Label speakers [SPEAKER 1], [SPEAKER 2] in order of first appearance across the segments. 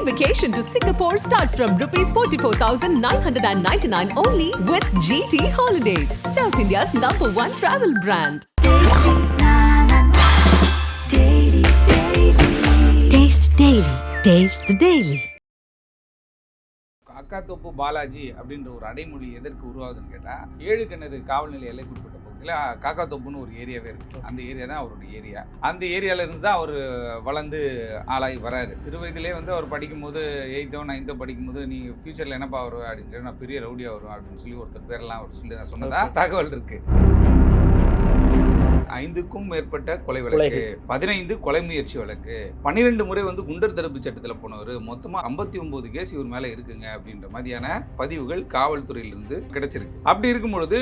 [SPEAKER 1] Free vacation to Singapore starts from rupees 44,999 only with GT Holidays, South India's #1 travel brand.
[SPEAKER 2] Taste Daily. Taste the Daily.
[SPEAKER 3] Kakkathoppu Balaji அப்படின்ற ஒரு அடைமொழி எதற்கு உருவாகுதுன்னு கேட்டால், ஏழு கிணறு காவல் நிலைய எல்லைக்குட்பட்ட பகுதியில் காக்காத்தோப்புன்னு ஒரு ஏரியாவே இருக்குது. அந்த ஏரியா தான் அவருடைய ஏரியா. அந்த ஏரியாவிலேருந்து தான் அவர் வளர்ந்து ஆளாகி வராரு. சிறு வயதிலே வந்து அவர் படிக்கும்போது 8th 9th படிக்கும்போது நீ ஃபியூச்சரில் என்னப்பா வருவேன் அப்படின்னு, நான் பெரிய ரவுடியாக வருவேன் அப்படின்னு சொல்லி ஒருத்தர் பேரெல்லாம் அவர் சொல்லி நான் சொன்னதா தகவல் இருக்குது. 5க்கும் மேற்பட்ட கொலை வழக்கு, 15 கொலை முயற்சி வழக்கு, 12 முறை வந்து குண்டர் தடுப்பு சட்டத்தில் போனவர், மொத்தமாக 59 கேஸ் இவர் மேலே இருக்குங்க அப்படின்ற மாதிரியான பதிவுகள் காவல்துறையிலிருந்து கிடைச்சிருக்கு. அப்படி இருக்கும் பொழுது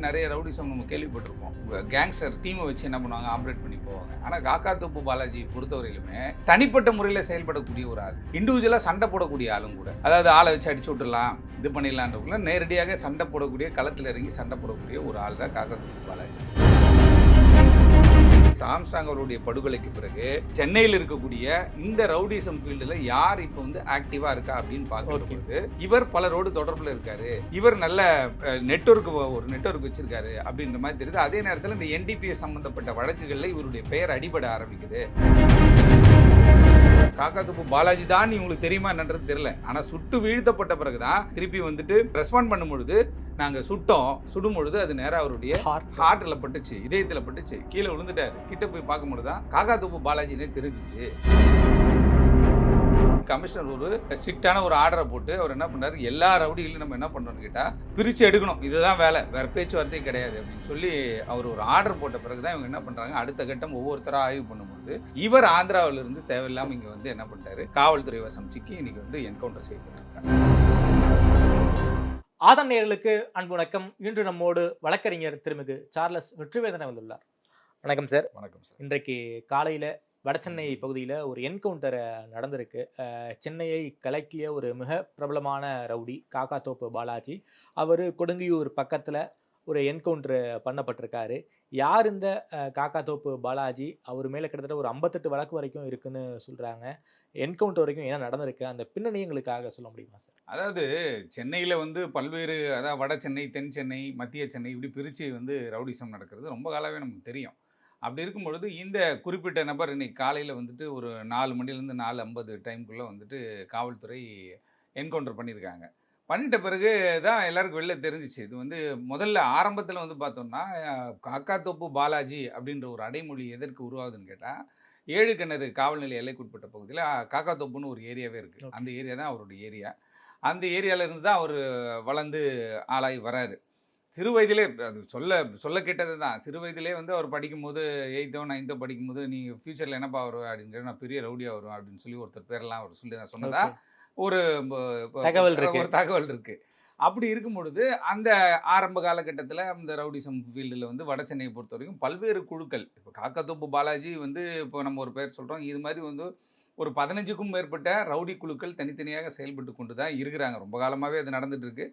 [SPEAKER 3] நிறைய ரவுடிசம் நம்ம கேள்விப்பட்டிருப்போம். கேங்ஸ்டர் டீமை வச்சு என்ன பண்ணுவாங்க, ஆப்ரேட் பண்ணி போவாங்க. ஆனால் காக்காத்தோப்பு பாலாஜி பொறுத்தவரையிலுமே தனிப்பட்ட முறையில் செயல்படக்கூடிய ஒரு ஆள், இண்டிவிஜுவலாக சண்டை போடக்கூடிய ஆளும் கூட. அதாவது ஆளை வச்சு அடிச்சு விட்டுடலாம், இது பண்ணிடலான்றக்குள்ள நேரடியாக சண்டை போடக்கூடிய, களத்தில் இறங்கி சண்டை போடக்கூடிய ஒரு ஆள் தான் காக்காத்தோப்பு பாலாஜி. ஆம்ஸ்ட்ராங் அவருடைய படுகொலைக்கு பிறகு சென்னையில் இருக்கக்கூடிய இந்த ரவுடிசம் ஃபீல்டில் யார் இப்போ வந்து ஆக்டிவா இருக்கா அப்படின்னு பார்க்கும்போது, இவர் பலரோடு தொடர்பில் இருக்காரு, இவர் நல்ல ஒரு நெட்வொர்க் வச்சிருக்காரு அப்படின்ற மாதிரி தெரியுது. அதே நேரத்தில் இந்த NDPS சம்பந்தப்பட்ட வழக்குகளில் இவருடைய பெயர் அடிபட ஆரம்பிக்குது. காக்காத்தோப்பு பாலாஜி தான் உங்களுக்கு தெரியுமா என்னன்றது தெரியல. ஆனால் சுட்டு வீழ்த்தப்பட்ட பிறகுதான் திருப்பி வந்துட்டு ரெஸ்பாண்ட் பண்ணும் பொழுது, நாங்கள் சுடும் பொழுது அது நேரம் அவருடைய ஹார்ட்டில் பட்டுச்சு, இதயத்தில் பட்டுச்சு, கீழே விழுந்துட்டாரு. கிட்ட போய் பார்க்கும்போது தான் காக்காத்தோப்பு பாலாஜினே தெரிஞ்சிச்சு. கமிஷனர் ஒரு ஸ்ட்ரிக்டான ஒரு ஆர்டரை போட்டு அவர் என்ன பண்ணாரு, எல்லா ரவுடிகளையும் நம்ம என்ன பண்ணோம்னு கேட்டால் பிரித்து எடுக்கணும், இதுதான் வேலை, வேற பேச்சுவார்த்தையே கிடையாது அப்படின்னு சொல்லி அவர் ஒரு ஆர்டர் போட்ட பிறகுதான் இவங்க என்ன பண்ணுறாங்க, அடுத்த கட்டம் ஒவ்வொருத்தராக ஆய்வு பண்ணும்போது இவர் ஆந்திராவிலிருந்து தேவையில்லாமல் இங்கே வந்து என்ன பண்ணிட்டாரு, காவல்துறை வசம் சிக்கி இன்னைக்கு வந்து என்கவுண்டர் செய்யப்பட்டிருக்காங்க.
[SPEAKER 4] ஆதன் நேயர்களுக்கு அன்பு வணக்கம். இன்று நம்மோடு வழக்கறிஞர் திருமிகு சார்லஸ் வெற்றிவேதனை வந்துள்ளார். வணக்கம் சார்.
[SPEAKER 3] வணக்கம் சார்.
[SPEAKER 4] இன்றைக்கு காலையில் வடசென்னை பகுதியில் ஒரு என்கவுண்டர் நடந்திருக்கு. சென்னையை கலக்கிய ஒரு மிக பிரபலமான ரவுடி காக்காத்தோப்பு பாலாஜி, அவர் கொடுங்கியூர் பக்கத்தில் ஒரு என்கவுண்டர் பண்ணப்பட்டிருக்காரு. யார் இந்த காக்காத்தோப்பு பாலாஜி? அவர் மேலே கிட்டத்தட்ட ஒரு 58 வழக்கு வரைக்கும் இருக்குன்னு சொல்கிறாங்க. என்கவுண்டர் வரைக்கும் என்ன நடந்திருக்கு, அந்த பின்னணி எங்களுக்காக சொல்ல முடியுமா சார்?
[SPEAKER 3] அதாவது சென்னையில் வந்து பல்வேறு, அதாவது வட சென்னை, தென் சென்னை, மத்திய சென்னை, இப்படி பிரித்து வந்து ரவுடிசம் நடக்கிறது ரொம்ப காலமே நமக்கு தெரியும். அப்படி இருக்கும் பொழுது இந்த குறிப்பிட்ட நபர் இன்னைக்கு காலையில் வந்துட்டு ஒரு 4 மணிலேருந்து 4:50 டைமுக்குள்ளே வந்துட்டு காவல்துறை என்கவுண்டர் பண்ணியிருக்காங்க. பண்ணிட்ட பிறகு தான் எல்லாருக்கும் வெளில தெரிஞ்சிச்சு. இது வந்து முதல்ல ஆரம்பத்தில் வந்து பார்த்தோம்னா, காக்காத்தோப்பு பாலாஜி அப்படின்ற ஒரு அடைமொழி எதற்கு உருவாகுதுன்னு கேட்டால், ஏழு கிணறு காவல் நிலைய எல்லைக்குட்பட்ட பகுதியில் காக்காத்தோப்புன்னு ஒரு ஏரியாவே இருக்குது. அந்த ஏரியா தான் அவருடைய ஏரியா. அந்த ஏரியாவிலேருந்து தான் அவர் வளர்ந்து ஆளாகி வராரு. சிறு வயதிலே அது சொல்ல கேட்டது தான். சிறு வயதிலே வந்து அவர் படிக்கும்போது 8th 9th படிக்கும்போது நீ ஃபியூச்சரில் என்னப்பா வருவேன் அப்படின்னு, நான் பெரிய ரவுடியாக வருவேன் அப்படின்னு சொல்லி ஒருத்தர் பேரெல்லாம் அவர் சொல்லி நான் சொன்னதா ஒரு தகவல் இருக்கு. அப்படி இருக்கும் பொழுது அந்த ஆரம்ப காலகட்டத்தில் அந்த ரவுடிசம் ஃபீல்டில் வந்து வட சென்னையை பொறுத்த வரைக்கும் பல்வேறு குழுக்கள், இப்போ காக்காத்தோப்பு பாலாஜி வந்து இப்போ நம்ம ஒரு பேர் சொல்கிறோம், இது மாதிரி வந்து ஒரு 15க்கும் மேற்பட்ட ரவுடி குழுக்கள் தனித்தனியாக செயல்பட்டு கொண்டு தான் இருக்கிறாங்க. ரொம்ப காலமாகவே அது நடந்துட்டு இருக்கு.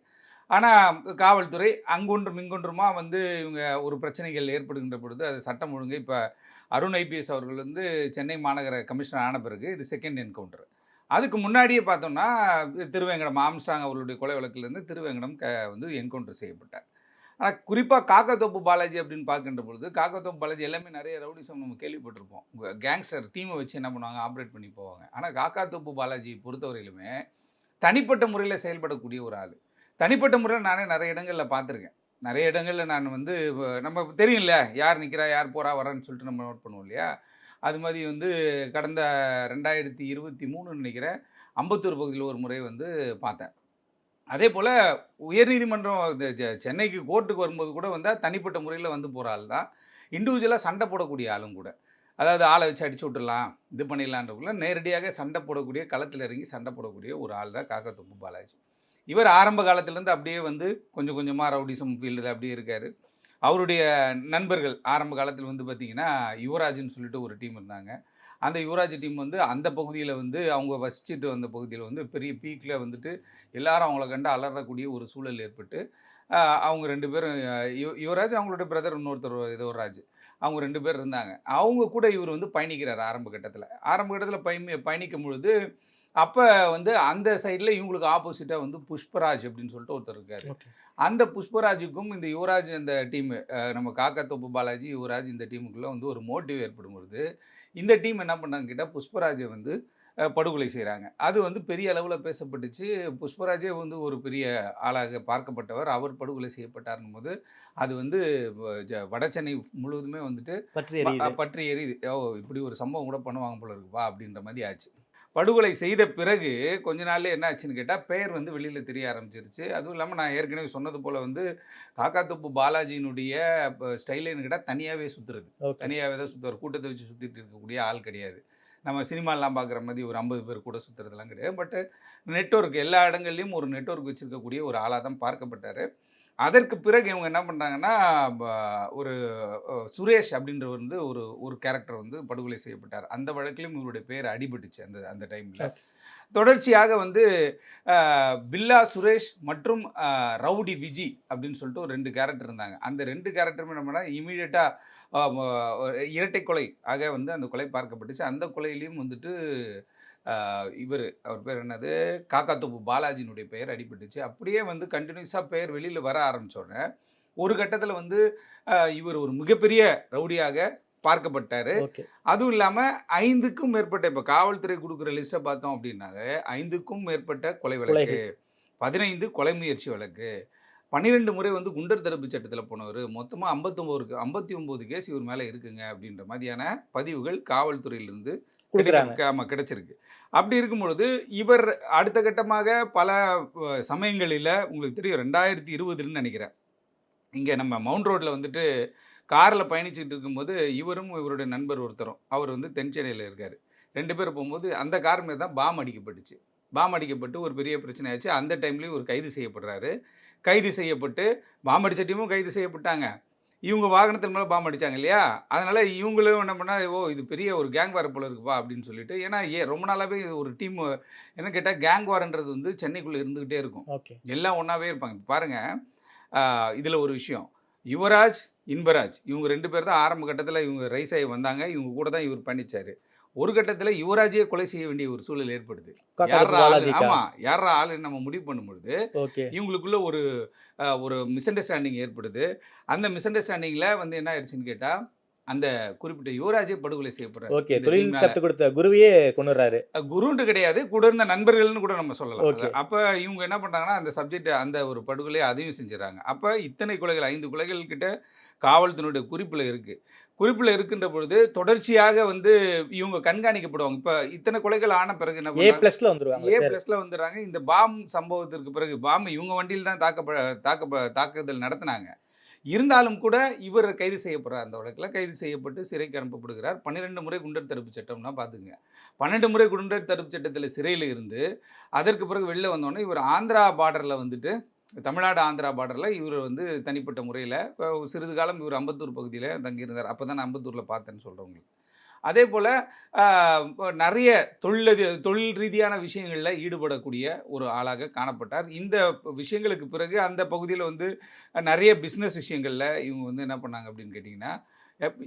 [SPEAKER 3] ஆனால் காவல்துறை அங்கொன்றும் இங்கொன்றுமா வந்து இவங்க ஒரு பிரச்சனைகள் ஏற்படுகின்ற பொழுது அது சட்டம் ஒழுங்கு, இப்போ அருண் IPS அவர்கள் வந்து சென்னை மாநகர கமிஷனர் ஆன பிறகு இது செகண்ட் என்கவுண்டர். அதுக்கு முன்னாடியே பார்த்தோம்னா திருவேங்கடம் ஆம்ஸ்ட்ராங் அவர்களுடைய கொலை வழக்கிலிருந்து திருவேங்கடம் வந்து என்கவுண்டர் செய்யப்பட்டார். ஆனால் குறிப்பாக காக்காத்தோப்பு பாலாஜி அப்படின்னு பார்க்கின்ற பொழுது, காக்காத்தோப்பு பாலாஜி எல்லாமே நிறைய ரவுடிசம் நம்ம கேள்விப்பட்டிருப்போம். கேங்ஸ்டர் டீமை வச்சு என்ன பண்ணுவாங்க, ஆப்ரேட் பண்ணி போவாங்க. ஆனால் காக்காத்தோப்பு பாலாஜி பொறுத்தவரையிலுமே தனிப்பட்ட முறையில் செயல்படக்கூடிய ஒரு ஆள். தனிப்பட்ட முறையில் நானே நிறைய இடங்களில் பார்த்துருக்கேன். நிறைய இடங்களில் நான் வந்து நம்ம தெரியும்ல, யார் நிற்கிறா, யார் போகிறா வரான்னு சொல்லிட்டு நம்ம நோட் பண்ணுவோம் இல்லையா? அது மாதிரி வந்து கடந்த 2023 நினைக்கிறேன், அம்பத்தூர் பகுதியில் ஒரு முறை வந்து பார்த்தேன். அதே போல் உயர்நீதிமன்றம் சென்னைக்கு கோர்ட்டுக்கு வரும்போது கூட வந்தால் தனிப்பட்ட முறையில் வந்து போகிற ஆள் தான். இண்டிவிஜுவலாக சண்டை போடக்கூடிய ஆளும் கூட. அதாவது ஆளை வச்சு அடிச்சு விட்டுடலாம், இது பண்ணிடலான்றக்குள்ள நேரடியாக சண்டை போடக்கூடிய, களத்தில் இறங்கி சண்டை போடக்கூடிய ஒரு ஆள் தான் காக்காத்தோப்பு பாலாஜி. இவர் ஆரம்ப காலத்திலேருந்து அப்படியே வந்து கொஞ்சம் கொஞ்சமாக ரவுடிசம் ஃபீல்டில் அப்படியே இருக்கார். அவருடைய நண்பர்கள் ஆரம்ப காலத்தில் வந்து பார்த்திங்கன்னா யுவராஜ்னு சொல்லிட்டு ஒரு டீம் இருந்தாங்க. அந்த யுவராஜ் டீம் வந்து அந்த பகுதியில் வந்து அவங்க வசிச்சுட்டு வந்த பகுதியில் வந்து பெரிய பீக்கில் வந்துட்டு எல்லாரும் அவங்கள கண்டு அலறக்கூடிய ஒரு சூழல் ஏற்பட்டு அவங்க 2 பேரும் யுவராஜ், அவங்களுடைய பிரதர் இன்னொருத்தர் ஏதோ ஒரு ராஜ், அவங்க 2 பேர் இருந்தாங்க. அவங்க கூட இவர் வந்து பயணிக்கிறார் ஆரம்ப கட்டத்தில. ஆரம்ப கட்டத்தில பயணிக்கும் பொழுது, அப்ப வந்து அந்த சைடுல இவங்களுக்கு ஆப்போசிட்டா வந்து புஷ்பராஜ் அப்படின்னு சொல்லிட்டு ஒருத்தர் இருக்காரு.
[SPEAKER 4] ஓகே.
[SPEAKER 3] அந்த புஷ்பராஜுக்கும் இந்த யுவராஜ் அந்த டீம் நம்ம காக்காத்தோப்பு பாலாஜி, யுவராஜ் இந்த டீமுக்குள்ள வந்து ஒரு மோட்டிவ் ஏற்படும் பொழுது, இந்த டீம் என்ன பண்ணாங்கன்னு கேட்டா, புஷ்பராஜை வந்து படுகொலை செய்றாங்க. அது வந்து பெரிய அளவுல பேசப்பட்டுச்சு. புஷ்பராஜே வந்து ஒரு பெரிய ஆளாக பார்க்கப்பட்டவர். அவர் படுகொலை செய்யப்பட்டாருன்னும்போது, அது வந்து வடசென்னை முழுவதுமே வந்துட்டு
[SPEAKER 4] பற்றி எரியுது.
[SPEAKER 3] பற்றி எரியுது. ஓ! இப்படி ஒரு சம்பவம் கூட பண்ணுவாங்க போல இருக்குப்பா அப்படின்ற மாரி ஆச்சு. படுகொலை செய்த பிறகு கொஞ்ச நாள்லயே என்ன ஆச்சுன்னு கேட்டா, பெயர் வந்து வெளியில தெரிய ஆரம்பிச்சிருச்சு. அதுவும் இல்லாம நான் ஏற்கனவே சொன்னது போல வந்து காக்காத்தோப்பு பாலாஜியினுடைய ஸ்டைல்ன்னு கேட்டா தனியாவே சுத்துறது.
[SPEAKER 4] ஓகே.
[SPEAKER 3] தனியாவே தான் சுத்துவார். கூட்டத்த வச்சு சுத்திட்டு இருக்கக்கூடிய ஆள் கிடையாது. நம்ம சினிமாலாம் பார்க்குற மாரி ஒரு 50 பேர் கூட சுத்துறதெல்லாம் கிடையாது. நெட்வொர்க் எல்லா இடங்கள்லயும் ஒரு நெட்வொர்க் வச்சிருக்கக்கூடிய ஒரு ஆளா தான் பார்க்கப்பட்டாரு. அதற்கு பிறகு இவங்க என்ன பண்றாங்கன்னா, ப ஒரு சுரேஷ் அப்படின்றவர் வந்து ஒரு ஒரு கேரக்டர் வந்து படுகொலை செய்யப்பட்டார். அந்த வழக்கிலும் இவருடைய பெயர் அடிபட்டுச்சு அந்த அந்த டைம்ல.
[SPEAKER 4] ஓகே.
[SPEAKER 3] தொடர்ச்சியாக வந்து பில்லா சுரேஷ் மற்றும் ரவுடி விஜி அப்படின்னு சொல்லிட்டு ஒரு 2 கேரக்டர் இருந்தாங்க. அந்த 2 கேரக்டருமே என்ன பண்ணா இம்மீடியட்டா இரட்டை கொலை ஆக வந்து அந்த கொலை பார்க்கப்பட்டுச்சு. அந்த கொலையிலயும் வந்துட்டு அவர் பேர் என்னது? காக்காத்தோப்பு பாலாஜியினுடைய பெயர் அடிபட்டுச்சு. அப்படியே வந்து கன்டினியூஸா பெயர் வெளியில வர ஆரம்பிச்ச உடனே, ஒரு கட்டத்தில வந்து இவர் ஒரு மிகப்பெரிய ரவுடியாக பார்க்கப்பட்டாரு.
[SPEAKER 4] ஓகே.
[SPEAKER 3] அதுவும் இல்லாம 5க்கும் மேற்பட்ட இப்ப காவல்துறை குடுக்குற லிஸ்ட்ட பார்த்தோம் அப்படின்னாங்க, 5க்கும் மேற்பட்ட கொலை வழக்கு, 15 கொலை முயற்சி வழக்கு, 12 முறை வந்து குண்டர் தடுப்பு சட்டத்தில போனவரு. மொத்தமா 59 கேஸ் இவர் மேல இருக்குங்க அப்படின்ற மாதிரியான பதிவுகள் காவல்துறையிலிருந்து
[SPEAKER 4] குடுக்குறாங்க.
[SPEAKER 3] ஆமா கிடைச்சிருக்கு. அப்படி இருக்கும் பொழுது, இவர் அடுத்த கட்டமாக பல சமயங்களில உங்களுக்கு தெரியும் 2020ன்னு நெனைக்கிறேன். இங்க நம்ம மவுண்ட் ரோட்ல வந்துட்டு கார்ல பயணிச்சுட்டு இருக்கும்போது, இவரும் இவருடைய நண்பர் ஒருத்தரும், அவர் வந்து தென் சென்னையில இருக்காரு. 2 பேரும் போம்போது அந்த கார் மேல தான் பாம் அடிக்கப்பட்டுச்சு. பாம் அடிக்கப்பட்டு ஒரு பெரிய பிரச்சனை ஆச்சு. அந்த டைம்லயும் இவர் கைது செய்யப்படுறாரு. கைது செய்யப்பட்டு பாம் அடிச்ச டீமும் கைது செய்யப்பட்டாங்க. இவங்க வாகனத்தின் மேல பாம் அடிச்சாங்க இல்லையா? அதனால இவங்களும் என்ன பண்ணா, "ஓ! இது பெரிய ஒரு கேங் வார் போல இருக்குப்பா" அப்படின்னு சொல்லிட்டு ஏன்னா ரொம்ப நாளாவே இது ஒரு டீம் என்ன கேட்டா கேங் வார்ன்றது வந்து சென்னைக்குள்ள இருந்துகிட்டே இருக்கும்.
[SPEAKER 4] ஓகே.
[SPEAKER 3] எல்லாம் ஒண்ணாவே இருப்பாங்க. இப்ப பாருங்க, இதுல ஒரு விஷயம். யுவராஜ், இன்பராஜ் இவங்க 2 பேர் தான் ஆரம்ப கட்டத்துல இவங்க ரைஸ் ஆகி வந்தாங்க. இவங்க கூட தான் இவர் பயணிச்சாரு. ஒரு கட்டத்துல யுவராஜையே கொலை செய்ய வேண்டிய ஒரு சூழல் ஏற்படுது.
[SPEAKER 4] காக்காத்தோப்பு
[SPEAKER 3] யார்ரா ஆளு?
[SPEAKER 4] பாலாஜிக்கா?
[SPEAKER 3] ஆமா. யார்ரா ஆளுன்னு நம்ம முடிவு பண்ணும்பொழுது,
[SPEAKER 4] ஓகே.
[SPEAKER 3] இவங்களுக்குள்ள ஒரு மிஸ் அண்டர்ஸ்டாண்டிங் ஏற்படுது. அந்த மிஸ் அண்டர்ஸ்டாண்டிங்ல வந்து என்ன ஆயிடுச்சுன்னு கேட்டா, அந்த குறிப்பிட்ட யுவராஜே படுகொலை செய்யப்படுறாரு.
[SPEAKER 4] ஓகே.
[SPEAKER 3] இந்த
[SPEAKER 4] தொழில்
[SPEAKER 3] டீம்னால.
[SPEAKER 4] கத்துக் கொடுத்த குருவையே கொன்னுறாரு.
[SPEAKER 3] குருன்ட்டு கிடையாது. கூட இருந்த நண்பர்கள்னு கூட நம்ம சொல்லலாம்.
[SPEAKER 4] ஓகே.
[SPEAKER 3] அப்ப இவங்க என்ன பண்றாங்கன்னா, அந்த சப்ஜெக்ட் அந்த ஒரு படுகொலை அதையும் செஞ்சுறாங்க. அப்ப இத்தனை கொலைகள் 5 கொலைகள் கிட்ட காவல்துறையுடைய குறிப்புல இருக்கு. குறிப்புல இருக்கின்ற பொழுது தொடர்ச்சியாக வந்து இவங்க கண்காணிக்கப்படுவாங்க. இப்ப இத்தனை கொலைகள் ஆன பிறகு என்ன பண்றாங்க?
[SPEAKER 4] A+ல வந்துருவாங்க சார்.
[SPEAKER 3] A+ல வந்துடுறாங்க. இந்த பாம் சம்பவத்திற்கு பிறகு பாம் இவங்க வண்டியில தான் தாக்குதல் நடத்தினாங்க. இருந்தாலும் கூட இவர் கைது செய்யப்படுறார். அந்த வழக்குல கைது செய்யப்பட்டு சிறைக்கு அனுப்பப்படுகிறார். 12 முறை குண்டர் தடுப்பு சட்டம்னா பார்த்துக்கங்க. 12 முறை குண்டர் தடுப்பு சட்டத்தில சிறையில இருந்து, அதற்கு பிறகு வெளில வந்தோனே இவர் ஆந்திரா பார்டர்ல வந்துட்டு தமிழ்நாடு ஆந்திரா பார்டர்ல இவர் வந்து தனிப்பட்ட முறையில சிறிது காலம் இவர் அம்பத்தூர் பகுதியில தங்கியிருந்தார். அப்பதான் நான் அம்பத்தூர்ல பார்த்தேன்னு சொல்றேன் உங்களுக்கு. அதேபோல நிறைய தொழில் ரீதியான விஷயங்கள்ல ஈடுபடக்கூடிய ஒரு ஆளாக காணப்பட்டார். இந்த விஷயங்களுக்கு பிறகு அந்த பகுதியில வந்து நிறைய பிசினஸ் விஷயங்கள்ல இவங்க வந்து என்ன பண்ணாங்க அப்படின்னு கேட்டிங்கன்னா,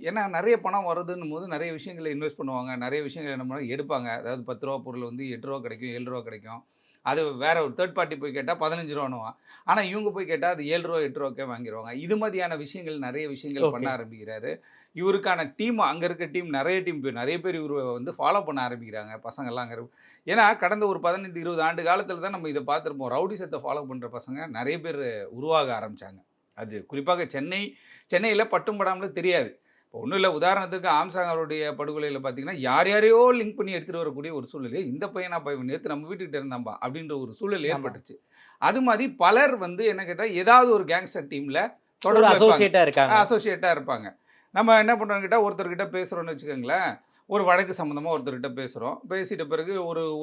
[SPEAKER 3] ஏன்னா நிறைய பணம் வருதுன்னும் போது நிறைய விஷயங்கள்ல இன்வெஸ்ட் பண்ணுவாங்க. நிறைய விஷயங்கள் என்ன பண்ணுவாங்க எடுப்பாங்க. அதாவது ரூ. 10 பொருள் வந்து ரூ. 8 கிடைக்கும், ரூ. 7 கிடைக்கும். அது வேற ஒரு தேர்ட் பார்ட்டி போய் கேட்டா ரூ. 15ன்னுவான். ஆனா இவங்க போய் கேட்டா அது ரூ. 7 8 வாங்கிருவாங்க. இது மாதிரியான விஷயங்கள் நிறைய விஷயங்கள் பண்ண ஆரம்பிக்கிறாரு. இவருக்கான டீம் அங்க இருக்க டீம் நிறைய பேர் இவரு வந்து ஃபாலோ பண்ண ஆரம்பிக்கிறாங்க. பசங்கள்லாம் அங்க ஏன்னா கடந்த ஒரு 15 20 ஆண்டு காலத்துல தான் நம்ம இத பார்த்திருப்போம். ரவுடிசத்தை ஃபாலோ பண்ற பசங்க நிறைய பேர் உருவாக ஆரம்பிச்சாங்க. அது குறிப்பாக சென்னையில பட்டும் படாமலே தெரியாது. இப்போ ஒன்றும் இல்லை, உதாரணத்துக்கு ஆம்சாங் அவருடைய படுகொலையில் பார்த்தீங்கன்னா யாரையோ லிங்க் பண்ணி எடுத்துகிட்டு வரக்கூடிய ஒரு சூழ்நிலை. இந்த பையனா பையன் நேற்று நம்ம வீட்டுக்கிட்ட இருந்தாம்பா அப்படின்ற ஒரு சூழல் ஏற்பட்டுச்சு. அது மாதிரி பலர் வந்து என்ன கேட்டால் ஏதாவது ஒரு கேங்ஸ்டர் டீமில் தொடர்பு அசோசியேட்டாக இருப்பாங்க. நம்ம என்ன பண்ணுறோம் கேட்டால் ஒருத்தர்கிட்ட பேசுகிறோன்னு வச்சுக்கோங்களேன், ஒரு வழக்கு சம்மந்தமாக ஒருத்தர்கிட்ட பேசுகிறோம். பேசிட்ட பிறகு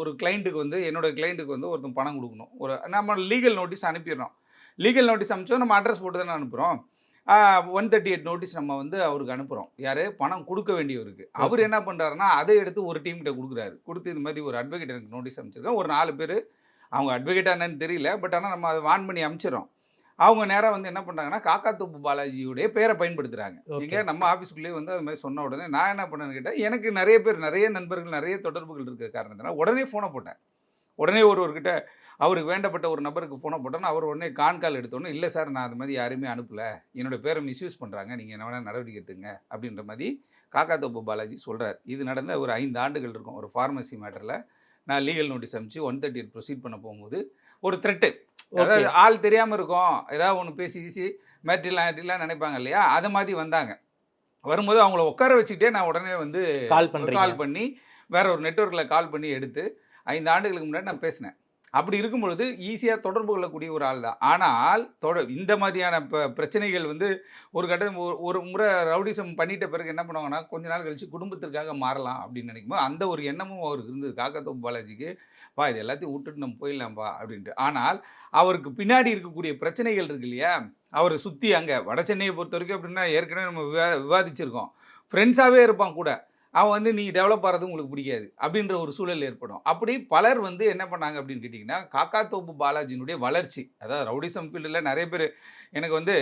[SPEAKER 3] ஒரு கிளைண்ட்டுக்கு வந்து என்னோடய கிளைண்ட்டுக்கு வந்து ஒருத்தன் பணம் கொடுக்கணும். நம்ம லீகல் நோட்டீஸ் அனுப்பிடுறோம். லீகல் நோட்டீஸ் அனுப்பிச்சோம், நம்ம அட்ரஸ் போட்டு தானே அனுப்புகிறோம். 138 நோட்டீஸ் நம்ம வந்து அவருக்கு அனுப்புகிறோம். யார் பணம் கொடுக்க வேண்டியவருக்கு. அவர் என்ன பண்ணுறாருன்னா அதை எடுத்து ஒரு டீம்கிட்ட கொடுக்குறாரு. கொடுத்து இது மாதிரி ஒரு அட்வொகேட் எனக்கு நோட்டீஸ் அனுப்பிச்சிருக்கேன். ஒரு 4 பேர் அவங்க அட்வொகேட்டாக என்னன்னு தெரியல. பட் ஆனால் நம்ம அதை வான் பண்ணி அனுப்பிச்சிடறோம். அவங்க நேராக வந்து என்ன பண்ணுறாங்கன்னா காக்காத்தோப்பு பாலாஜியுடைய பேரை பயன்படுத்துகிறாங்க.
[SPEAKER 4] Okay.
[SPEAKER 3] இங்கே நம்ம ஆஃபீஸ்க்குள்ளேயே வந்து அது மாதிரி சொன்ன உடனே நான் என்ன பண்ணேன்னு கேட்டால், எனக்கு நிறைய நண்பர்கள் நிறைய தொடர்புகள் இருக்கிற காரணத்தினால உடனே ஃபோனை போட்டேன். உடனே ஒருவர்கிட்ட அவருக்கு வேண்டப்பட்ட ஒரு நபருக்கு ஃபோனை போட்டோன்னா அவர் உடனே கால் எடுத்தோன்னே, இல்லை சார் நான் அது மாதிரி யாருமே அனுப்பலை, என்னோடய பேரை மிஸ்யூஸ் பண்ணுறாங்க, நீங்கள் என்ன வேணால் நடவடிக்கை எடுத்துங்க அப்படின்ற மாதிரி காக்காத்தோப்பு பாலாஜி சொல்கிறார். இது நடந்த ஒரு 5 ஆண்டுகள் இருக்கும். ஒரு ஃபார்மசி மேட்டரில் நான் லீகல் நோட்டீஸ் அனுப்பிச்சு 138 ப்ரொசீட் பண்ண போகும்போது ஒரு த்ரெட்டு, அதாவது ஆள் தெரியாமல் இருக்கும், ஏதாவது ஒன்று பேசி மேட்ரிலாம் நினைப்பாங்க இல்லையா, அது மாதிரி வந்தாங்க. வரும்போது அவங்கள உட்கார வச்சுக்கிட்டே நான் உடனே வந்து கால் பண்ணி வேற ஒரு நெட்வொர்க்கில் கால் பண்ணி எடுத்து 5 ஆண்டுகளுக்கு முன்னாடி நான் பேசினேன். அப்படி இருக்கும் பொழுது ஈஸியாக தொடர்பு கொள்ளக்கூடிய ஒரு ஆள் தான். ஆனால் இந்த மாதிரியான பிரச்சனைகள் வந்து ஒரு முறை ரவுடிசம் பண்ணிட்ட பிறகு என்ன பண்ணுவாங்கன்னா, கொஞ்ச நாள் கழிச்சு குடும்பத்திற்காக மாறலாம் அப்படின்னு நினைக்கும்போது அந்த ஒரு எண்ணமும் அவருக்கு இருந்தது. காக்காத்தோப்பு பாலாஜிக்கு பா இது எல்லாத்தையும் விட்டுட்டு நம்ம போயிடலாம்ப்பா அப்படின்ட்டு. ஆனால் அவருக்கு பின்னாடி இருக்கக்கூடிய பிரச்சனைகள் இருக்கு இல்லையா, அவரை சுற்றி அங்கே வட சென்னையை பொறுத்த வரைக்கும் அப்படின்னா ஏற்கனவே நம்ம விவாதிச்சிருக்கோம். ஃப்ரெண்ட்ஸாகவே இருப்பான் கூட, அவன் வந்து நீ டெவலப் ஆகிறது உங்களுக்கு பிடிக்காது அப்படின்ற ஒரு சூழல் ஏற்படும். அப்படி பலர் வந்து என்ன பண்ணாங்க அப்படின்னு கேட்டிங்கன்னா, காக்காத்தோப்பு பாலாஜியினுடைய வளர்ச்சி, அதாவது ரவுடிசம் ஃபீல்டில் நிறைய பேர் எனக்கு வந்து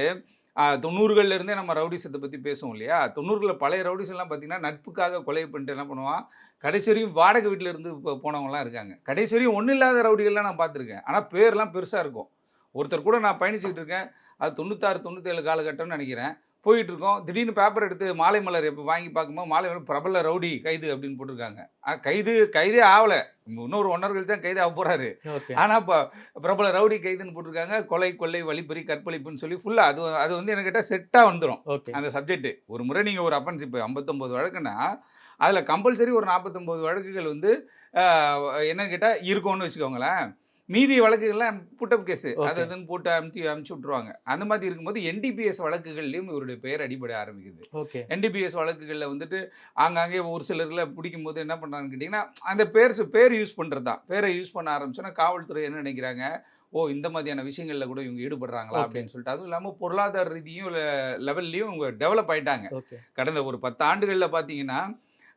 [SPEAKER 3] 90களில் இருந்தே நம்ம ரவுடிசத்தை பற்றி பேசுவோம் இல்லையா, 90களில் பழைய ரவுடிசம்லாம் பார்த்திங்கன்னா நட்புக்காக கொலை பண்ணிட்டு என்ன பண்ணுவான், கடைசி வரையும் வாடகை வீட்டில் இருந்து போனவங்களாம் இருக்காங்க. கடைசி வரையும் ஒன்றும் இல்லாத ரவுடிகள்லாம் நான் பார்த்துருக்கேன். ஆனால் பேர்லாம் பெருசாக இருக்கும். ஒருத்தர் கூட நான் பயணிச்சுக்கிட்டு இருக்கேன், அது 96 97 காலகட்டம்னு நினைக்கிறேன். போயிட்டுருக்கோம், திடீர்னு பேப்பர் எடுத்து மாலை மலர் எப்போ வாங்கி பார்க்கும்போது மாலை மலர் பிரபல ரவுடி கைது அப்படின்னு போட்டிருக்காங்க. கைதே ஆகலை, இன்னொரு 1 hour கழிச்சு தான் கைது ஆக போகிறாரு. ஆனால் இப்போ பிரபல ரவுடி கைதுன்னு போட்டிருக்காங்க. கொலை கொள்ளை வழிப்பறி கற்பழிப்புன்னு சொல்லி ஃபுல்லாக அது வந்து எனக்கு கேட்டால் செட்டாக வந்துடும் அந்த சப்ஜெக்ட். ஒரு முறை நீங்கள் ஒரு அஃபென்ஸ் இப்போ 59 வழக்குன்னா அதில் கம்பல்சரி ஒரு 49 வழக்குகள் வந்து என்னன்னு கேட்டால் இருக்கும்னு வச்சுக்கோங்களேன். மீதி வழக்குகள்லாம் புட்டப் கேஸு அதுன்னு போட்டு அமுச்சு விட்ருவாங்க. அந்த மாதிரி இருக்கும்போது என்டிபிஎஸ் வழக்குகள்லையும் இவருடைய பெயர் அடிபட ஆரம்பிக்குது. என்டிபிஎஸ் வழக்குகளில் வந்துட்டு ஆங்காங்கே ஒரு சிலரில் பிடிக்கும்போது என்ன பண்ணுறாங்கன்னு கேட்டிங்கன்னா, அந்த பேர் யூஸ் பண்ணுறது தான். பேரை யூஸ் பண்ண ஆரம்பிச்சோன்னா காவல்துறை என்ன நினைக்கிறாங்க, இந்த மாதிரியான விஷயங்களில் கூட இவங்க ஈடுபடுறாங்களா அப்படின்னு சொல்லிட்டு. அதுவும் இல்லாமல் பொருளாதார ரீதியும் லெவல்லையும் இவங்க டெவலப் ஆகிட்டாங்க. கடந்த ஒரு 10 ஆண்டுகளில் பார்த்தீங்கன்னா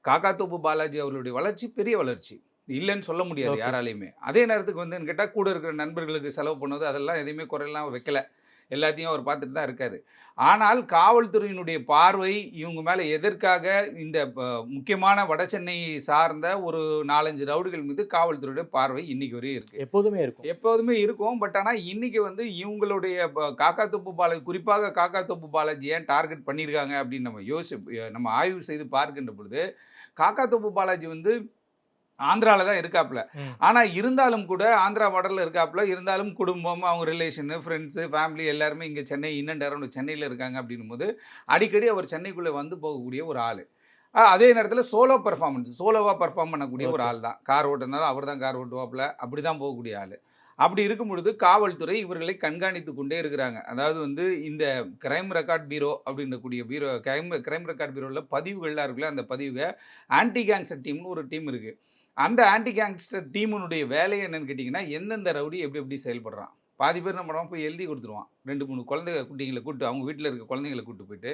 [SPEAKER 3] காக்காத்தோப்பு பாலாஜி அவர்களுடைய வளர்ச்சி பெரிய வளர்ச்சி இல்லைன்னு சொல்ல முடியாது யாராலையுமே. அதே நேரத்துக்கு வந்து கேட்டால் கூட இருக்கிற நண்பர்களுக்கு செலவு பண்ணது அதெல்லாம் எதையுமே குறையெல்லாம் வைக்கல, எல்லாத்தையும் அவர் பார்த்துட்டு தான் இருக்காரு. ஆனால் காவல்துறையினுடைய பார்வை இவங்க மேலே எதற்காக இந்த முக்கியமான வட சென்னை சார்ந்த ஒரு 4-5 ரவுடிகள் மீது காவல்துறையுடைய பார்வை இன்னைக்கு வரையும் இருக்குது. எப்போதுமே இருக்கும். பட் ஆனால் இன்னைக்கு வந்து இவங்களுடைய காக்காத்தோப்பு பாலாஜி, குறிப்பாக காக்காத்தோப்பு பாலாஜி ஏன் டார்கெட் பண்ணியிருக்காங்க அப்படின்னு நம்ம ஆய்வு செய்து பார்க்கின்ற பொழுது, காக்காத்தோப்பு பாலாஜி வந்து ஆந்திராவில் தான் இருக்காப்புல. ஆனால் இருந்தாலும் கூட ஆந்திரா பார்டரில் இருக்காப்புல, இருந்தாலும் குடும்பம், அவங்க ரிலேஷனு, ஃப்ரெண்ட்ஸு, ஃபேமிலி எல்லாருமே இங்கே சென்னை சென்னையில் இருக்காங்க அப்படின்னும் போது அடிக்கடி அவர் சென்னைக்குள்ளே வந்து போகக்கூடிய ஒரு ஆள். அதே நேரத்தில் சோலோவாக பர்ஃபார்ம் பண்ணக்கூடிய ஒரு ஆள் தான். கார் ஓட்டுனாலும் அவர் தான் கார் ஓட்டுவாப்புல, அப்படி தான் போகக்கூடிய ஆள். அப்படி இருக்கும் பொழுது காவல்துறை இவர்களை கண்காணித்து கொண்டே இருக்கிறாங்க. அதாவது வந்து இந்த கிரைம் ரெக்கார்ட் பீரோ அப்படின்றக்கூடிய கிரைம் ரெக்கார்ட் பீரோவில் பதிவுகள்லாம் இருக்குல்ல, அந்த பதிவுக ஆன்டி கேங்ஸ்டர் டீம்னு ஒரு டீம் இருக்குது. அந்த ஆன்டி கேங்ஸ்டர் டீமுனுடைய வேலை என்னன்னு கேட்டிங்கன்னா, எந்தெந்த ரவுடி எப்படி செயல்படுறான். பாதி பேர் என்ன பண்ணுவான், போய் எழுதி கொடுத்துருவான். 2-3 குழந்தை குட்டிங்களை கூப்பிட்டு, அவங்க வீட்டில் இருக்க குழந்தைங்களை கூப்பிட்டு போயிட்டு,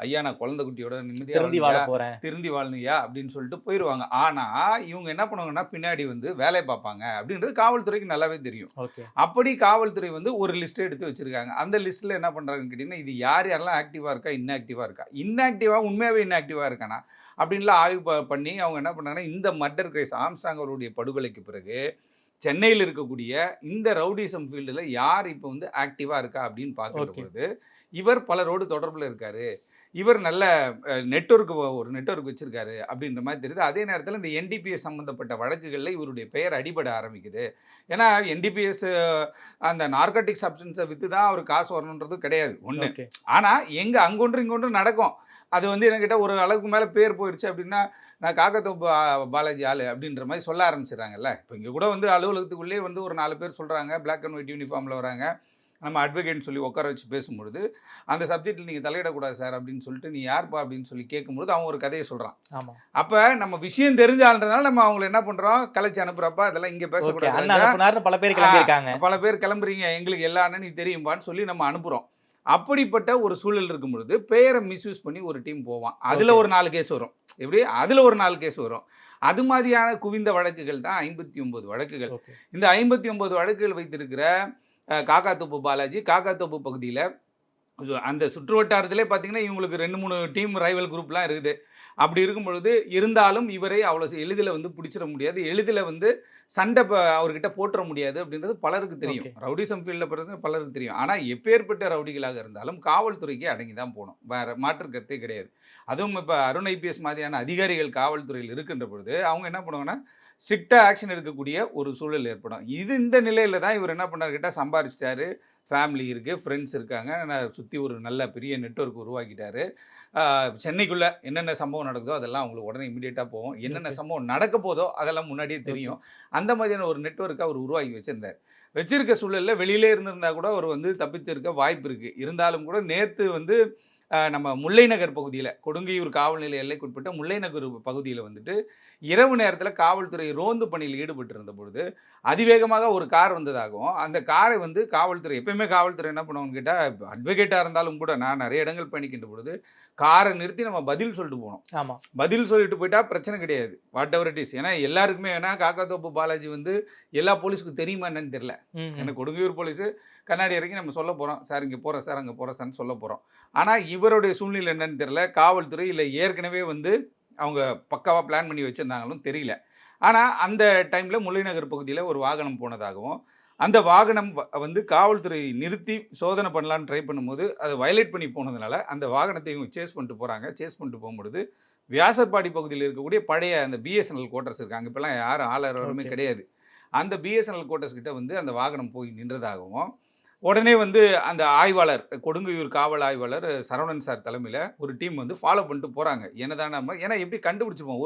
[SPEAKER 3] ஐயா நான் குழந்தை குட்டியோட நிம்மதியாக திருந்தி வாழணுயா அப்படின்னு சொல்லிட்டு போயிடுவாங்க. ஆனால் இவங்க என்ன பண்ணுவாங்கன்னா பின்னாடி வந்து வேலையை பார்ப்பாங்க அப்படின்றது காவல்துறைக்கு நல்லாவே தெரியும். அப்படி காவல்துறை வந்து ஒரு லிஸ்ட் எடுத்து வச்சுருக்காங்க. அந்த லிஸ்ட்டில் என்ன பண்ணுறாங்கன்னு கேட்டிங்கன்னா, இது யாரெல்லாம் ஆக்டிவாக இருக்கா, இன்ஆக்டிவாக உண்மையாகவே இன்ஆக்டிவாக இருக்கானா அப்படின்லாம் ஆய்வு பண்ணி அவங்க என்ன பண்ணாங்கன்னா, இந்த மர்டர் கேஸ் ஆம்ஸ்ட்ராங் அவருடைய படுகொலைக்கு பிறகு சென்னையில் இருக்கக்கூடிய இந்த ரவுடிசம் ஃபீல்டில் யார் இப்போ வந்து ஆக்டிவாக இருக்கா அப்படின்னு பார்க்குற பொழுது இவர் பலரோடு தொடர்பில் இருக்கார், இவர் நல்ல ஒரு நெட்வொர்க் வச்சுருக்காரு அப்படின்ற மாதிரி தெரியுது. அதே நேரத்தில் இந்த என்டிபிஎஸ் சம்மந்தப்பட்ட வழக்குகளில் இவருடைய பெயர் அடிபட ஆரம்பிக்குது. ஏன்னா என்டிபிஎஸ் அந்த நார்கட்டிக் சப்ஸ்டன்ஸை விற்று தான் அவர் காசு வரணுன்றது கிடையாது ஒன்று. ஆனால் எங்கே அங்கொன்று இங்கொன்று நடக்கும். அது வந்து என்கிட்ட ஒரு அளவுக்கு மேலே பேர் போயிடுச்சு அப்படின்னா, நான் காக்காத்தோப்பு பாலாஜி ஆள் அப்படின்ற மாதிரி சொல்ல ஆரம்பிச்சிடறாங்கல்ல. இப்போ இங்கே கூட வந்து அலுவலகத்துக்குள்ளேயே வந்து ஒரு 4 பேர் சொல்கிறாங்க, பிளாக் அண்ட் ஒயிட் யூனிஃபார்மில் வராங்க, நம்ம அட்வொகேட்னு சொல்லி உட்கார வச்சு பேசும்பொழுது, அந்த சப்ஜெக்டில் நீங்கள் தலையிடக்கூடாது சார் அப்படின்னு சொல்லிட்டு, நீ யார்ப்பா அப்படின்னு சொல்லி கேட்கும்போது அவன் ஒரு கதையை சொல்கிறான்.
[SPEAKER 4] ஆமாம்.
[SPEAKER 3] அப்போ நம்ம விஷயம் தெரிஞ்சான்றதுனால நம்ம அவங்களை என்ன பண்ணுறோம், கலைச்சி அனுப்புகிறப்ப அதெல்லாம் இங்கே பேசக்கூடாது. பல பேர் கிளம்புறீங்க, எங்களுக்கு எல்லா அண்ணனும் தெரியும்பான்னு சொல்லி நம்ம அனுப்புகிறோம். அப்படிப்பட்ட ஒரு சூழல் இருக்கும் பொழுது பெயரை மிஸ்யூஸ் பண்ணி ஒரு டீம் போவான். அதில் ஒரு 4 கேஸ் வரும். அதில் ஒரு 4 கேஸ் வரும். அது மாதிரியான குவிந்த வழக்குகள் தான் 59 வழக்குகள். இந்த 59 வழக்குகள் வைத்திருக்கிற காக்காத்தோப்பு பாலாஜி காக்காத்தோப்பு பகுதியில் அந்த சுற்று வட்டாரத்திலே பார்த்தீங்கன்னா இவங்களுக்கு 2-3 டீம் ரைவல் குரூப்லாம் இருக்குது. அப்படி இருக்கும் பொழுது இருந்தாலும் இவரை அவ்வளோ எளிதில் வந்து பிடிச்சிட முடியாது, எளிதில் வந்து சண்டை அவர்கிட்ட போட்டுற முடியாது அப்படின்றது பலருக்கு தெரியும். ரவுடிசம் ஃபீல்டில் பிறகு பலருக்கு தெரியும். ஆனால் எப்பேற்பட்ட ரவுடிகளாக இருந்தாலும் காவல்துறைக்கு அடங்கி தான் போகணும், வேறு மாற்று கருத்தே கிடையாது. அதுவும் இப்போ அருண் ஐபிஎஸ் மாதிரியான அதிகாரிகள் காவல்துறையில் இருக்கின்ற பொழுது அவங்க என்ன பண்ணுவாங்கன்னா ஸ்ட்ரிக்டாக ஆக்ஷன் எடுக்கக்கூடிய ஒரு சூழல் ஏற்படும். இந்த நிலையில் தான் இவர் என்ன பண்ணார் கேட்டால் சம்பாரிச்சிட்டாரு, ஃபேமிலி இருக்குது, ஃப்ரெண்ட்ஸ் இருக்காங்க, நான் சுற்றி ஒரு நல்ல பெரிய நெட்வொர்க் உருவாக்கிட்டாரு. சென்னைக்குள்ளே என்னென்ன சம்பவம் நடக்குதோ அதெல்லாம் அவங்களுக்கு உடனே இமீடியட்டாக போகும், என்னென்ன சம்பவம் நடக்க போதோ அதெல்லாம் முன்னாடியே தெரியும். அந்த மாதிரியான ஒரு நெட்வொர்க்கை அவர் உருவாக்கி வச்சுருந்தார். வச்சிருக்க சூழலில் வெளியிலே இருந்திருந்தா கூட அவர் வந்து தப்பித்து இருக்க வாய்ப்பு இருக்குது. இருந்தாலும் கூட நேற்று வந்து நம்ம முல்லை நகர் பகுதியில், கொடுங்கையூர் காவல் நிலைய எல்லைக்குட்பட்ட முல்லை நகர் பகுதியில் வந்துட்டு இரவு நேரத்தில் காவல்துறை ரோந்து பணியில் ஈடுபட்டிருந்த பொழுது அதிவேகமாக ஒரு கார் வந்ததாகவும், அந்த காரை வந்து காவல்துறை எப்பயுமே காவல்துறை என்ன பண்ணுவாங்கன்னு கேட்டால், அட்வொகேட்டாக இருந்தாலும் கூட நான் நிறைய இடங்கள் பயணிக்கின்ற பொழுது காரை நிறுத்தி நம்ம பதில் சொல்லிட்டு போகணும்.
[SPEAKER 4] ஆமாம்,
[SPEAKER 3] பதில் சொல்லிட்டு போயிட்டா பிரச்சனை கிடையாது, வாட் எவர் இட் இஸ். ஏன்னா எல்லாருக்குமே ஏன்னா காக்காத்தோப்பு பாலாஜி வந்து எல்லா போலீஸுக்கும் தெரியுமா என்னன்னு தெரியல. ஏன்னா கொடுங்கையூர் போலீஸு கண்ணாடி இறக்கி நம்ம சொல்ல போகிறோம், சார் இங்கே போகிறோம் சார் அங்கே போகிறோம் சார்னு சொல்ல போகிறோம். ஆனால் இவருடைய சூழ்நிலை என்னன்னு தெரியல, காவல்துறை இல்லை ஏற்கனவே வந்து அவங்க பக்காவாக பிளான் பண்ணி வச்சுருந்தாங்களும் தெரியல. ஆனால் அந்த டைமில் முல்லை நகர் பகுதியில் ஒரு வாகனம் போனதாகவும், அந்த வாகனம் வந்து காவல்துறை நிறுத்தி சோதனை பண்ணலான்னு ட்ரை பண்ணும்போது அதை வயலேட் பண்ணி போனதுனால அந்த வாகனத்தை இவங்க சேஸ் பண்ணிட்டு போகிறாங்க. சேஸ் பண்ணிட்டு போகும்பொழுது வியாசர்பாடி பகுதியில் இருக்கக்கூடிய பழைய அந்த பிஎஸ்என்எல் குவார்ட்டர்ஸ் இருக்காங்க, இப்போல்லாம் யாரும் ஆளறவருமே கிடையாது. அந்த பிஎஸ்என்எல் குவார்ட்டர்ஸ் கிட்ட வந்து அந்த வாகனம் போய் நின்றதாகவும், உடனே வந்து அந்த ஆய்வாளர், கொடுங்கையூர் காவல் ஆய்வாளர் சரவணன் சார் தலைமையில் ஒரு டீம் வந்து ஃபாலோ பண்ணிட்டு போகிறாங்க. என்னதான் நம்ம ஏன்னா எப்படி கண்டுபிடிச்சிப்போம்,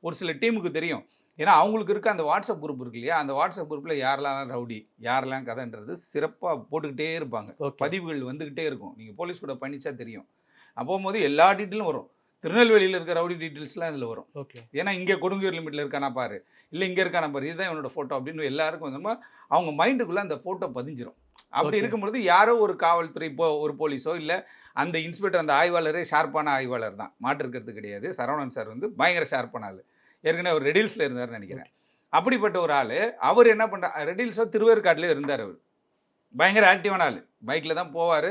[SPEAKER 3] ஒரு சில டீமுக்கு தெரியும். ஏன்னா அவங்களுக்கு இருக்க அந்த வாட்ஸ்அப் குரூப் இருக்கு இல்லையா, அந்த வாட்ஸ்அப் குரூப்பில் யாரெல்லாம் ரவுடி யாரெல்லாம் கதைன்றது சிறப்பாக போட்டுக்கிட்டே இருப்பாங்க, பதிவுகள் வந்துக்கிட்டே இருக்கும். நீங்கள் போலீஸ் கூட பண்ணிச்சா தெரியும். போகும்போது எல்லா டீட்டெயிலும் வரும். திருநெல்வேலியில் இருக்க ரவுடி டீட்டெயில்ஸ்லாம் இதில் வரும். ஏன்னா இங்கே கொடுங்கையூர் லிமிட்டில் இருக்கானா பாரு, இல்லை இங்கே இருக்கானா பாரு, இதுதான் என்னோட ஃபோட்டோ அப்படின்னு எல்லாருக்கும் வந்து அவங்க மைண்டுக்குள்ளே அந்த ஃபோட்டோ பதிஞ்சிடும். அப்படி இருக்கும்பொழுது யாரோ ஒரு காவல்துறை ஒரு போலீஸோ இல்லை அந்த இன்ஸ்பெக்டர், அந்த ஆய்வாளரே ஷார்ப்பான ஆய்வாளர் தான், மாற்றிருக்கிறது கிடையாது. சரவணன் சார் வந்து பயங்கர ஷார்ப்பான ஆள், ஏற்கனவே ஒரு ரெடில்ஸில் இருந்தார்னு நினைக்கிறேன். அப்படிப்பட்ட ஒரு ஆள் அவர் என்ன பண்ணுறார், ரெடில்ஸோ திருவேற்காட்டிலே இருந்தார். அவர் பயங்கர ஆக்டிவான ஆள், பைக்கில் தான் போவார்,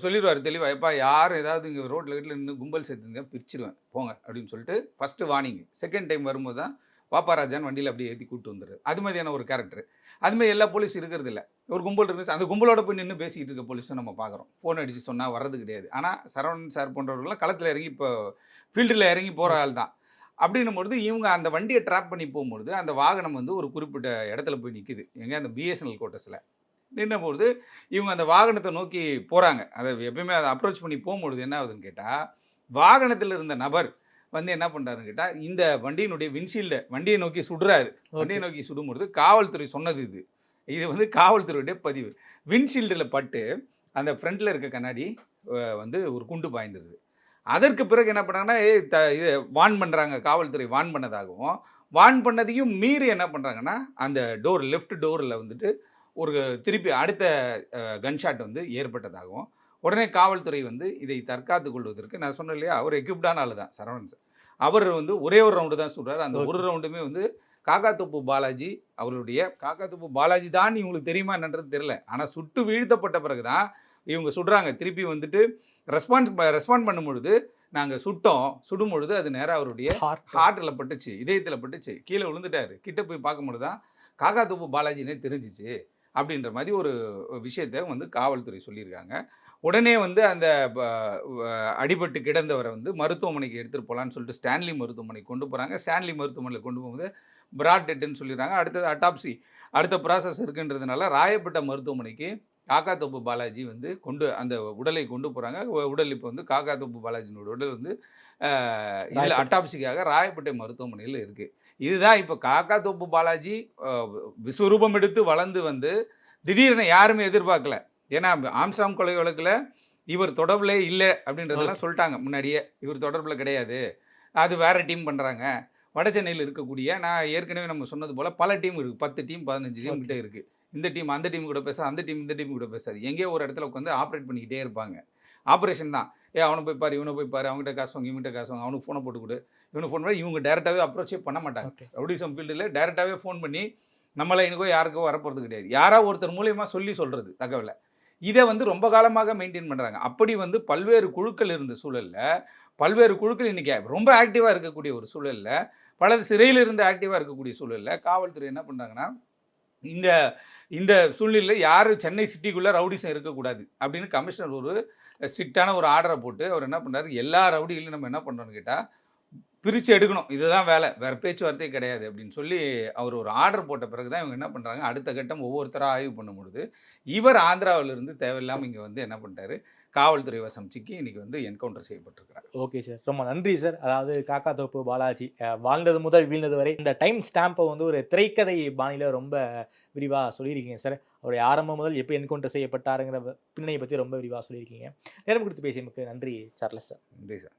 [SPEAKER 3] சொல்லிடுவார் தெளிவாக, எப்பா யாரும் ஏதாவது இங்கே ரோட்டில் வீட்டில் நின்று கும்பல் சேர்த்துங்க பிரிச்சிடுவேன் போங்க அப்படின்னு சொல்லிட்டு ஃபஸ்ட்டு வார்னிங். செகண்ட் டைம் வரும்போது தான் பாப்பாராஜான் வண்டியில் அப்படியே ஏற்றி கூப்பிட்டு வந்துடுது. அது மாதிரியான ஒரு கேரக்டர். அதுமாதிரி எல்லா போலீஸ் இருக்கிறது இல்லை. ஒரு கும்பல் இருந்துச்சு, அந்த கும்பலோட போய் நின்று பேசிக்கிட்டு இருக்க போலீஸும் நம்ம பார்க்குறோம். ஃபோன் அடித்து சொன்னால் வர்றது கிடையாது. ஆனால் சரவணன் சார் போன்றவர்கள்லாம் களத்தில் இறங்கி இப்போ ஃபீல்டில் இறங்கி போகிற ஆள் தான். அப்படின்னும்பொழுது இவங்க அந்த வண்டியை ட்ராப் பண்ணி போகும்பொழுது அந்த வாகனம் வந்து ஒரு குறிப்பிட்ட இடத்துல போய் நிற்குது, எங்கே அந்த பிஎஸ்என்எல் கோட்டஸில் நின்றபொழுது இவங்க அந்த வாகனத்தை நோக்கி போகிறாங்க. அதை எப்பயுமே அதை அப்ரோச் பண்ணி போகும்பொழுது என்ன ஆகுதுன்னு கேட்டால், வாகனத்தில் இருந்த நபர் வந்து என்ன பண்ணுறாருன்னு கேட்டால் இந்த வண்டியினுடைய விண்ஷீல்டை வண்டியை நோக்கி சுடுறாரு. வண்டியை நோக்கி சுடும்பொழுது காவல்துறை சொன்னது இது வந்து காவல்துறையுடைய பதிவு. விண்ஷீல்டில் பட்டு அந்த ஃப்ரண்ட்டில் இருக்க கண்ணாடி வந்து ஒரு குண்டு பாய்ந்துருது. அதற்கு பிறகு என்ன பண்ணாங்கன்னா இது வார்ன் பண்ணுறாங்க, காவல்துறை வார்ன் பண்ணதாகவும், வார்ன் பண்ணதையும் மீறி என்ன பண்ணுறாங்கன்னா அந்த டோர் லெஃப்ட் டோரில் வந்துட்டு ஒரு திருப்பி அடுத்த கன்ஷாட் வந்து ஏற்பட்டதாகவும், உடனே காவல்துறை வந்து இதை தற்காத்து கொள்வதற்கு நான் சொன்னேன் இல்லையா, அவர் எக்யூப்டான ஆள் தான் சரவணன் சார். அவர் வந்து ஒரே ஒரு ரவுண்டு தான் சொல்கிறார். அந்த ஒரு ரவுண்டுமே வந்து காக்காத்தோப்பு பாலாஜி அவருடைய காக்காத்தோப்பு பாலாஜி தான் இவங்களுக்கு தெரியுமா என்னன்றது தெரியல. ஆனால் சுட்டு வீழ்த்தப்பட்ட பிறகு தான் இவங்க சுடுறாங்க. திருப்பி வந்துட்டு ரெஸ்பாண்ட் பண்ணும்பொழுது நாங்கள் சுடும் பொழுது அது நேராக அவருடைய ஹார்ட்டில் பட்டுச்சு, இதயத்தில் பட்டுச்சு, கீழே விழுந்துட்டார். கிட்ட போய் பார்க்கும்பொழுது தான் காக்காத்தோப்பு பாலாஜினே தெரிஞ்சிச்சு அப்படின்ற மாதிரி ஒரு விஷயத்தை வந்து காவல்துறை சொல்லியிருக்காங்க. உடனே வந்து அந்த அடிபட்டு கிடந்தவரை வந்து மருத்துவமனைக்கு எடுத்துகிட்டு போகலான்னு சொல்லிட்டு ஸ்டான்லி மருத்துவமனைக்கு கொண்டு போகிறாங்க. ஸ்டான்லி மருத்துவமனையில் கொண்டு போகும்போது பிராட் டெட்டுன்னு சொல்லிடுறாங்க. அடுத்தது அட்டாப்சி அடுத்த ப்ராசஸ் இருக்குன்றதுனால ராயப்பேட்டை மருத்துவமனைக்கு காக்காத்தோப்பு பாலாஜி வந்து அந்த உடலை கொண்டு போகிறாங்க. உடல் இப்போ வந்து காக்காத்தோப்பு பாலாஜினோட உடல் வந்து இதில் அட்டாப்சிக்காக ராயப்பேட்டை மருத்துவமனையில் இருக்குது. இதுதான் இப்போ காக்காத்தோப்பு பாலாஜி விஸ்வரூபம் எடுத்து வளர்ந்து வந்து திடீர்னு யாருமே எதிர்பார்க்கல. ஏன்னா ஆம்ஸ்ட்ராங் கொலை வழக்கில் இவர் தொடர்பில் இல்லை அப்படின்றதெல்லாம் சொல்லிட்டாங்க முன்னாடியே, இவர் தொடர்பில் கிடையாது, அது வேறு டீம் பண்ணுறாங்க. வட சென்னையில் இருக்கக்கூடிய நான் ஏற்கனவே நம்ம சொன்னது போல் பல டீம் இருக்குது, 10 டீம் 15 டீம் கிட்டே இருக்குது. இந்த டீம் அந்த டீம் கூட பேச, அந்த டீம் இந்த டீம் கூட பேசாது, எங்கேயோ ஒரு இடத்துல உட்காந்து ஆப்ரேட் பண்ணிக்கிட்டே இருப்பாங்க. ஆப்ரேஷன் தான், அவனை போய் பாரு இவனை போய் பாரு, அவங்ககிட்ட காசு வாங்க இவங்ககிட்ட காசு வாங்க, அவனுக்கு ஃபோனை போட்டு கொடு, இவனுக்கு ஃபோன் பண்ணி இவங்க டேரெக்டாகவே அப்ரோச்சே பண்ண மாட்டாங்க. ரவுடிசம் ஃபீல்டில் டேரெக்டாகவே ஃபோன் பண்ணி நம்மள எனக்கோ யாருக்கோ வரப்போகிறது கிடையாது. யாரோ ஒருத்தர் மூலியமா சொல்லி சொல்றது தகவல. இத வந்து ரொம்ப காலமாக மெயின்டெயின் பண்றாங்க. அப்படி வந்து பல்வேறு குழுக்கள் இருந்த சூழல்ல, பல்வேறு குழுக்கள் இன்னைக்கு ரொம்ப ஆக்டிவா இருக்கக்கூடிய ஒரு சூழல்ல, பலர் சிறையில இருந்து ஆக்டிவா இருக்கக்கூடிய சூழல்ல, காவல்துறை என்ன பண்றாங்கன்னா, இந்த இந்த சூழ்நிலையில யாரு சென்னை சிட்டிக்குள்ள ரவுடிசம் இருக்கக்கூடாது அப்படின்னு கமிஷனர் ஒரு ஸ்ட்ரிக்ட்டான ஒரு ஆர்டர போட்டு அவர் என்ன பண்ணாரு, எல்லா ரவுடிகளையும் நம்ம என்ன பண்றோம்னு கேட்டா, பிரிச்சு எடுக்கணும். இதுதான் வேலை. வேற பேச்சுவார்த்தையே கிடையாது அப்படின்னு சொல்லி அவர் ஒரு ஆர்டர் போட்ட பிறகு தான் இவங்க என்ன பண்றாங்க, அடுத்த கட்டம் ஒவ்வொருத்தரா ஆய்வு பண்ணும்பொழுது, இவர் ஆந்திராவிலிருந்து தேவையில்லாம இங்க வந்து என்ன பண்ணிட்டாரு, காவல்துறை வசம் சிக்கி இன்னைக்கு வந்து என்கவுண்டர் செய்யப்பட்டிருக்கிறார்.
[SPEAKER 4] Okay sir. ரொம்ப நன்றி சார். அதாவது காக்காத்தோப்பு பாலாஜி வாழ்ந்தது முதல் வீழ்ந்தது வரை இந்த டைம் ஸ்டாம்பை வந்து ஒரு திரைக்கதை பாணியில ரொம்ப விரிவா சொல்லியிருக்கீங்க சார். அவருடைய ஆரம்பம் முதல் எப்படி என்கவுண்டர் செய்யப்பட்டாருங்கிற பின்னணியை பத்தி ரொம்ப விரிவா சொல்லியிருக்கீங்க. நேரம் கொடுத்து பேசியமைக்கு நன்றி சார்லஸ் சார்.
[SPEAKER 3] நன்றி சார்.